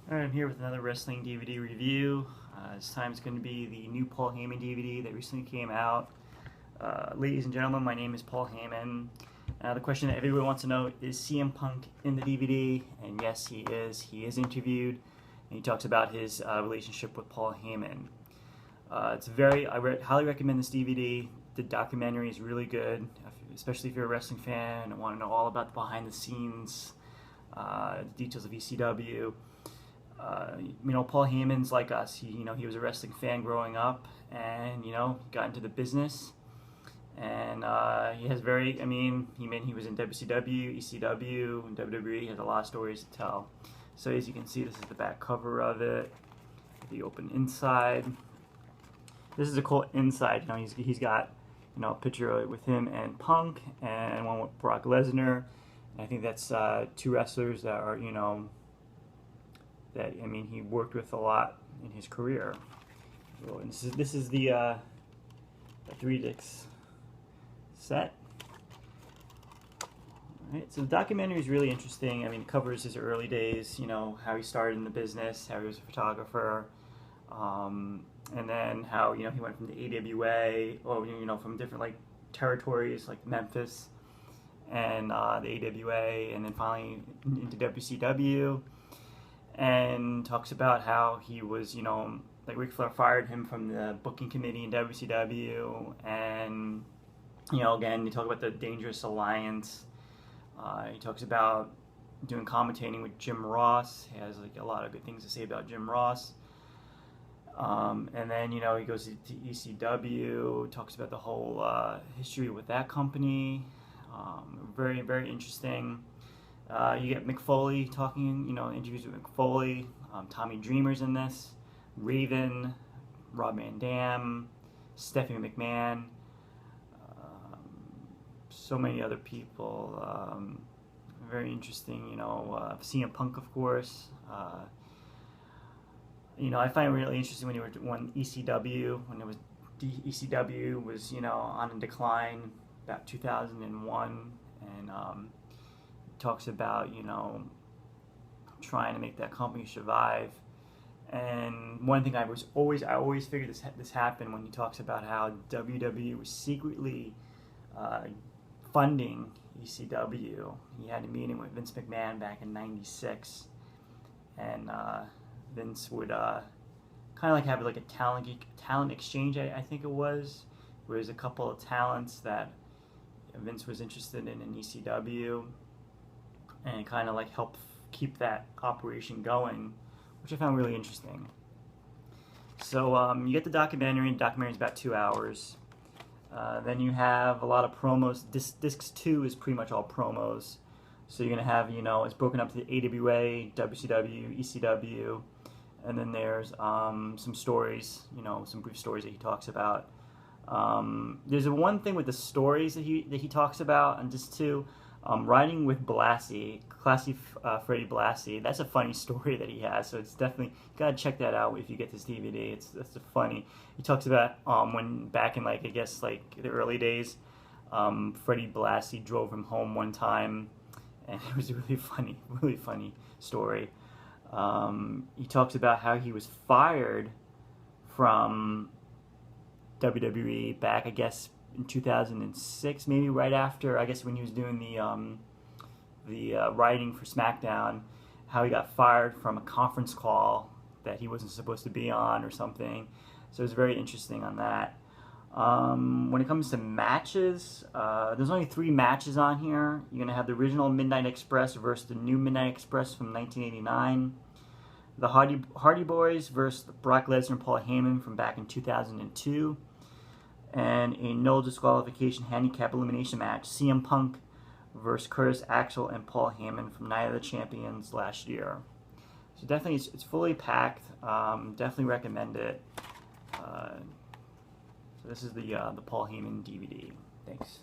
Alright, I'm here with another wrestling DVD review. This time it's going to be the new Paul Heyman DVD that recently came out. Ladies and gentlemen, my name is Paul Heyman. The question that everyone wants to know, is CM Punk in the DVD? And yes, he is. He is interviewed, and he talks about his relationship with Paul Heyman. I highly recommend this DVD. The documentary is really good, especially if you're a wrestling fan and want to know all about the behind the scenes, the details of ECW. Paul Heyman's like us. He was a wrestling fan growing up, and got into the business. And he has he was in WCW, ECW, and WWE. He has a lot of stories to tell. So as you can see, this is the back cover of it. The open inside. This is a cool inside. He's got a picture with him and Punk, and one with Brock Lesnar. And I think that's two wrestlers that are he worked with a lot in his career. So, and this is the 3-disc set. Alright, so the documentary is really interesting. It covers his early days, how he started in the business, how he was a photographer, and then how he went from the AWA, or from different territories like Memphis and the AWA, and then finally into WCW. And talks about how he was, Ric Flair fired him from the booking committee in WCW, and again, they talk about the Dangerous Alliance. He talks about doing commentating with Jim Ross. He has a lot of good things to say about Jim Ross. And then he goes to ECW, talks about the whole history with that company. Very, very interesting. You get Mick Foley talking, interviews with Mick Foley. Tommy Dreamer's in this. Raven, Rob Van Dam, Stephanie McMahon. So many other people. Very interesting, CM Punk, of course. I find it really interesting when ECW, ECW was, on a decline about 2001, and talks about trying to make that company survive. And one thing I always figured this happened when he talks about how WWE was secretly funding ECW. He had a meeting with Vince McMahon back in '96, and Vince would kind of have a talent exchange. I think it was, where there's a couple of talents that Vince was interested in ECW, and kind of help keep that operation going, which I found really interesting. So you get the documentary. The documentary is about 2 hours. Then you have a lot of promos. Disc 2 is pretty much all promos. So you're going to have, it's broken up to the AWA, WCW, ECW, and then there's some stories, some brief stories that he talks about. There's one thing with the stories that he talks about, and just riding with Blassie, Classy Freddie Blassie. That's a funny story that he has, so it's definitely, you gotta check that out if you get this DVD. That's funny. He talks about when back in the early days, Freddie Blassie drove him home one time, and it was a really funny story. He talks about how he was fired from WWE back, I guess, in 2006, maybe right after, I guess, when he was doing the writing for SmackDown, how he got fired from a conference call that he wasn't supposed to be on or something. So it was very interesting on that. When it comes to matches, there's only 3 matches on here. You're going to have the original Midnight Express versus the new Midnight Express from 1989. The Hardy Boys versus Brock Lesnar and Paul Heyman from back in 2002. And a no disqualification handicap elimination match, CM Punk versus Curtis Axel and Paul Heyman from Night of the Champions last year. So definitely, it's fully packed. Definitely recommend it. So this is the Paul Heyman DVD. Thanks.